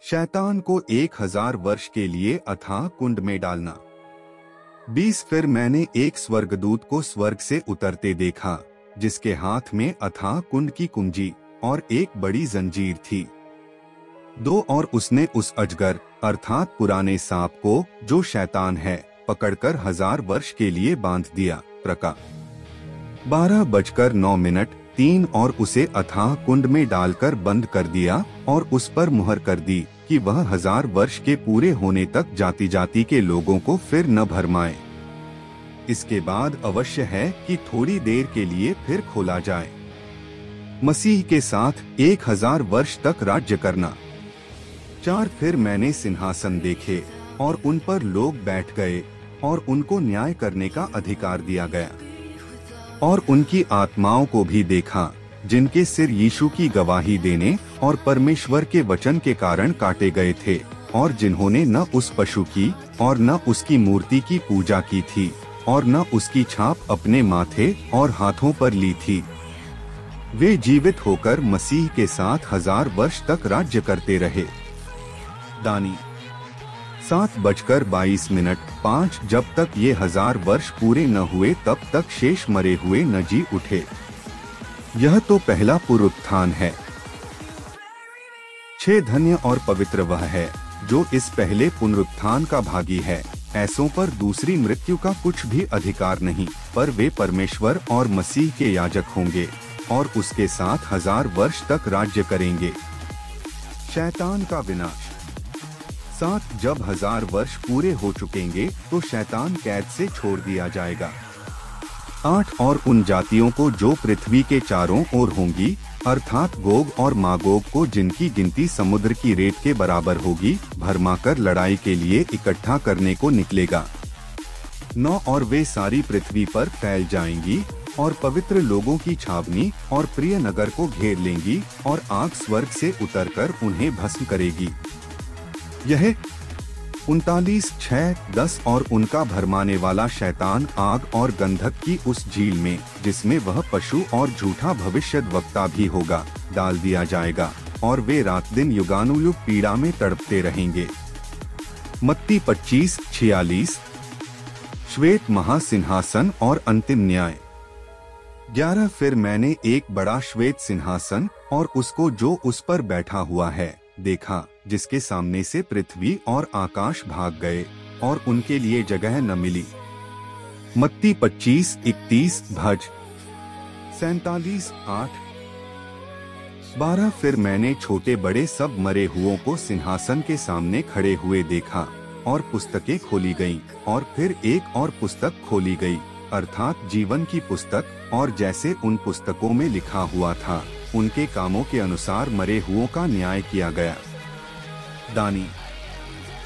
शैतान को 1000 वर्ष के लिए अथाह कुंड में डालना। 20 फिर मैंने एक स्वर्गदूत को स्वर्ग से उतरते देखा, जिसके हाथ में अथाह कुंड की कुंजी और एक बड़ी जंजीर थी। 2 और उसने उस अजगर अर्थात पुराने सांप को, जो शैतान है, पकड़कर 1000 वर्ष के लिए बांध दिया। प्रका 12:09 3 और उसे अथाह कुंड में डालकर बंद कर दिया और उस पर मुहर कर दी कि वह 1000 वर्ष के पूरे होने तक जाति जाति के लोगों को फिर न भरमाए। इसके बाद अवश्य है कि थोड़ी देर के लिए फिर खोला जाए। मसीह के साथ 1000 वर्ष तक राज्य करना। 4 फिर मैंने सिंहासन देखे और उन पर लोग बैठ गए और उनको न्याय करने का अधिकार दिया गया। और उनकी आत्माओं को भी देखा, जिनके सिर यीशु की गवाही देने और परमेश्वर के वचन के कारण काटे गए थे, और जिन्होंने न उस पशु की और न उसकी मूर्ति की पूजा की थी और न उसकी छाप अपने माथे और हाथों पर ली थी। वे जीवित होकर मसीह के साथ 1000 वर्ष तक राज्य करते रहे। दानी 7:22 5 जब तक ये 1000 वर्ष पूरे न हुए तब तक शेष मरे हुए न जी उठे। यह तो पहला पुनरुत्थान है। 6 धन्य और पवित्र वह है जो इस पहले पुनरुत्थान का भागी है। ऐसों पर दूसरी मृत्यु का कुछ भी अधिकार नहीं, पर वे परमेश्वर और मसीह के याजक होंगे और उसके साथ 1000 वर्ष तक राज्य करेंगे। शैतान का विनाश। 7 जब 1000 वर्ष पूरे हो चुकेंगे तो शैतान कैद से छोड़ दिया जाएगा। 8 और उन जातियों को जो पृथ्वी के चारों ओर होंगी, अर्थात गोग और मागोग को, जिनकी गिनती समुद्र की रेत के बराबर होगी, भरमाकर लड़ाई के लिए इकट्ठा करने को निकलेगा। 9 और वे सारी पृथ्वी पर फैल जाएंगी और पवित्र लोगों की छावनी और प्रिय नगर को घेर लेंगी और आग स्वर्ग से उतरकर उन्हें भस्म करेगी। यह 39 6 10 और उनका भरमाने वाला शैतान आग और गंधक की उस झील में, जिसमें वह पशु और झूठा भविष्यद्वक्ता भी होगा, डाल दिया जाएगा और वे रात दिन युगानुयुग पीड़ा में तड़पते रहेंगे। मत्ती 25:46। श्वेत महासिंहासन और अंतिम न्याय। 11 फिर मैंने एक बड़ा श्वेत सिंहासन और उसको जो उस पर बैठा हुआ है देखा, जिसके सामने से पृथ्वी और आकाश भाग गए और उनके लिए जगह न मिली। मत्ती 25:31 भज 47:8। 12 फिर मैंने छोटे बड़े सब मरे हुओं को सिंहासन के सामने खड़े हुए देखा और पुस्तकें खोली गईं, और फिर एक और पुस्तक खोली गई, अर्थात जीवन की पुस्तक, और जैसे उन पुस्तकों में लिखा हुआ था, उनके कामों के अनुसार मरे हुओं का न्याय किया गया। दानी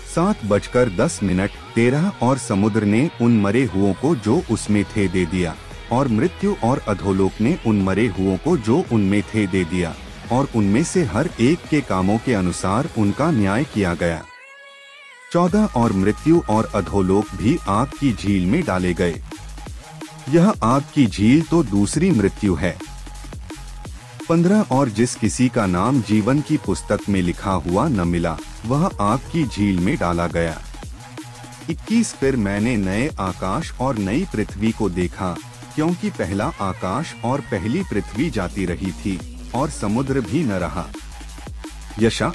7:10 13 और समुद्र ने उन मरे हुओं को जो उसमें थे दे दिया, और मृत्यु और अधोलोक ने उन मरे हुओं को जो उनमें थे दे दिया, और उनमें से हर एक के कामों के अनुसार उनका न्याय किया गया। 14 और मृत्यु और अधोलोक भी आग की झील में डाले गए। यह आग की झील तो दूसरी मृत्यु है। 15 और जिस किसी का नाम जीवन की पुस्तक में लिखा हुआ न मिला, वह आग की झील में डाला गया। 21 फिर मैंने नए आकाश और नई पृथ्वी को देखा, क्योंकि पहला आकाश और पहली पृथ्वी जाती रही थी और समुद्र भी न रहा। यशा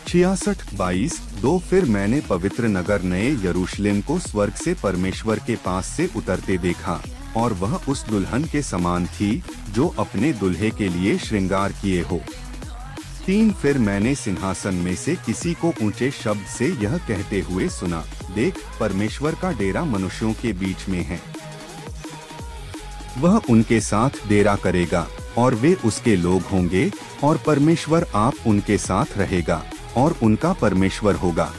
66:22 2 फिर मैंने पवित्र नगर नए यरूशलेम को स्वर्ग से परमेश्वर के पास से उतरते देखा, और वह उस दुल्हन के समान थी जो अपने दुल्हे के लिए श्रृंगार किए हो। 3 फिर मैंने सिंहासन में से किसी को ऊंचे शब्द से यह कहते हुए सुना, देख, परमेश्वर का डेरा मनुष्यों के बीच में है। वह उनके साथ डेरा करेगा और वे उसके लोग होंगे, और परमेश्वर आप उनके साथ रहेगा और उनका परमेश्वर होगा।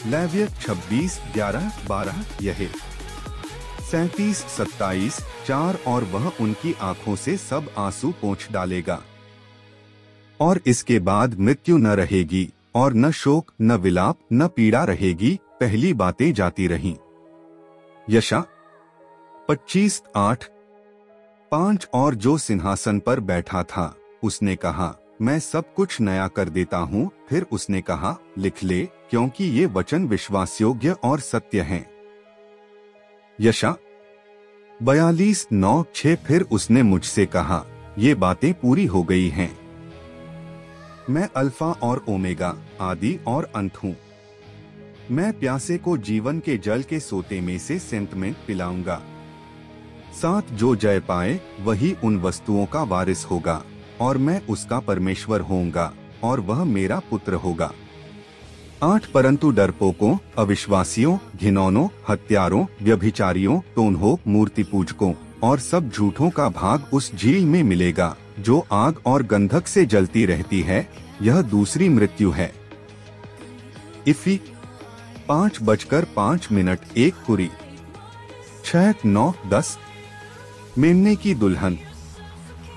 लेविय 26:11-12 यह 37-27 4 और वह उनकी आंखों से सब आंसू पोंछ डालेगा, और इसके बाद मृत्यु न रहेगी और न शोक न विलाप न पीड़ा रहेगी, पहली बातें जाती रहीं। यशा 25:8 5 और जो सिंहासन पर बैठा था उसने कहा, मैं सब कुछ नया कर देता हूँ। फिर उसने कहा, लिख ले, क्योंकि ये वचन विश्वासयोग्य और सत्य हैं। यशा 42:9-6। फिर उसने मुझसे कहा, ये बातें पूरी हो गई हैं। मैं अल्फा और ओमेगा, आदि और अंत हूँ। मैं प्यासे को जीवन के जल के सोते में से सेंतमेंट पिलाऊंगा। 7 जो जय पाए वही उन वस्तुओं का वारिस होगा, और मैं उसका परमेश्वर होऊंगा और वह मेरा पुत्र होगा। 8 परंतु डरपोकों, अविश्वासियों, घिनौनों, हत्यारों, व्यभिचारियों, टोन्हों, मूर्ति पूजकों और सब झूठों का भाग उस झील में मिलेगा, जो आग और गंधक से जलती रहती है। यह दूसरी मृत्यु है। इफी 5:05 1 कुरी 6:9-10। मेमने की दुल्हन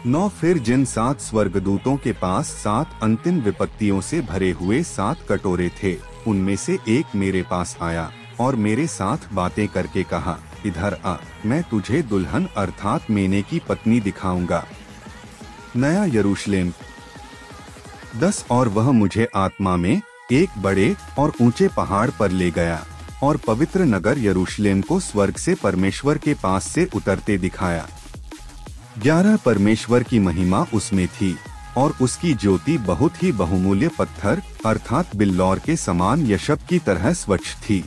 9। फिर जिन 7 स्वर्गदूतों के पास 7 अंतिम विपत्तियों से भरे हुए 7 कटोरे थे, उनमें से एक मेरे पास आया और मेरे साथ बातें करके कहा, इधर आ, मैं तुझे दुल्हन अर्थात मेने की पत्नी दिखाऊंगा, नया यरूशलेम। 10 और वह मुझे आत्मा में एक बड़े और ऊंचे पहाड़ पर ले गया और पवित्र नगर यरूशलेम को स्वर्ग से परमेश्वर के पास से उतरते दिखाया। 11 परमेश्वर की महिमा उसमें थी और उसकी ज्योति बहुत ही बहुमूल्य पत्थर अर्थात बिल्लौर के समान यशब की तरह स्वच्छ थी।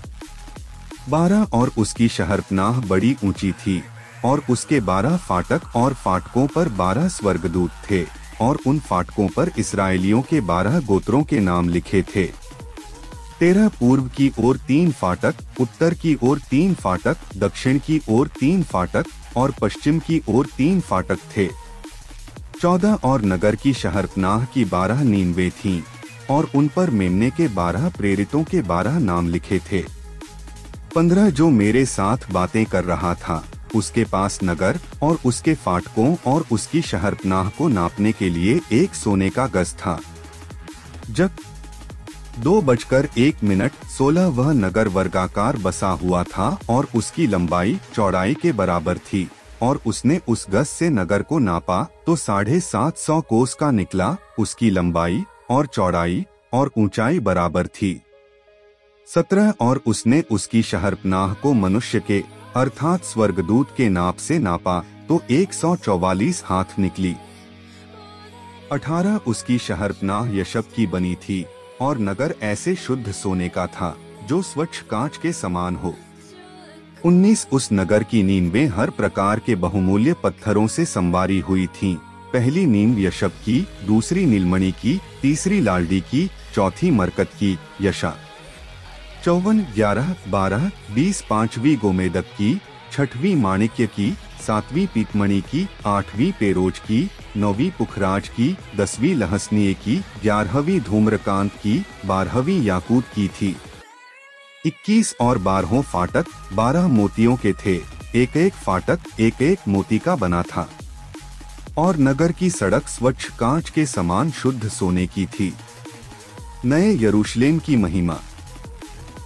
12 और उसकी शहरपनाह बड़ी ऊंची थी और उसके 12 फाटक और फाटकों पर 12 स्वर्गदूत थे और उन फाटकों पर इस्राएलियों के 12 गोत्रों के नाम लिखे थे। 13 पूर्व की ओर 3 फाटक, उत्तर की ओर 3 फाटक, दक्षिण की ओर 3 फाटक और पश्चिम की ओर 3 फाटक थे। 14 और नगर की शहरपनाह की 12 नींवें थीं और उन पर मेमने के 12 प्रेरितों के 12 नाम लिखे थे। 15 जो मेरे साथ बातें कर रहा था, उसके पास नगर और उसके फाटकों और उसकी शहरपनाह को नापने के लिए एक सोने का गज था। जब 2:01 16 वह नगर वर्गाकार बसा हुआ था और उसकी लंबाई चौड़ाई के बराबर थी, और उसने उस गज से नगर को नापा तो 750 कोस का निकला। उसकी लंबाई और चौड़ाई और ऊंचाई बराबर थी। 17 और उसने उसकी शहरपनाह को मनुष्य के अर्थात स्वर्गदूत के नाप से नापा तो 144 हाथ निकली। 18 उसकी शहरपनाह यशब की बनी थी और नगर ऐसे शुद्ध सोने का था जो स्वच्छ कांच के समान हो। 19 उस नगर की नींवें हर प्रकार के बहुमूल्य पत्थरों से संवारी हुई थीं। पहली नींव यशब की, दूसरी नीलमणि की, तीसरी लालडी की, चौथी मरकत की, यशा 54, 11, 12, 20 पांचवी गोमेदक की, 6वीं माणिक्य की, 7वीं पीतमणि की, 8वीं पेरोज की, 9वीं पुखराज की, 10वीं लहसनीय की, 11वीं धूम्रकांत की, 12वीं याकूत की थी। 21 और 12 फाटक 12 मोतियों के थे। एक एक फाटक एक एक मोती का बना था और नगर की सड़क स्वच्छ कांच के समान शुद्ध सोने की थी। नए यरूशलेम की महिमा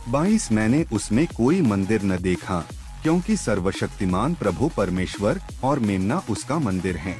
22 मैंने उसमें कोई मंदिर न देखा, क्योंकि सर्वशक्तिमान प्रभु परमेश्वर और मेमना उसका मंदिर है।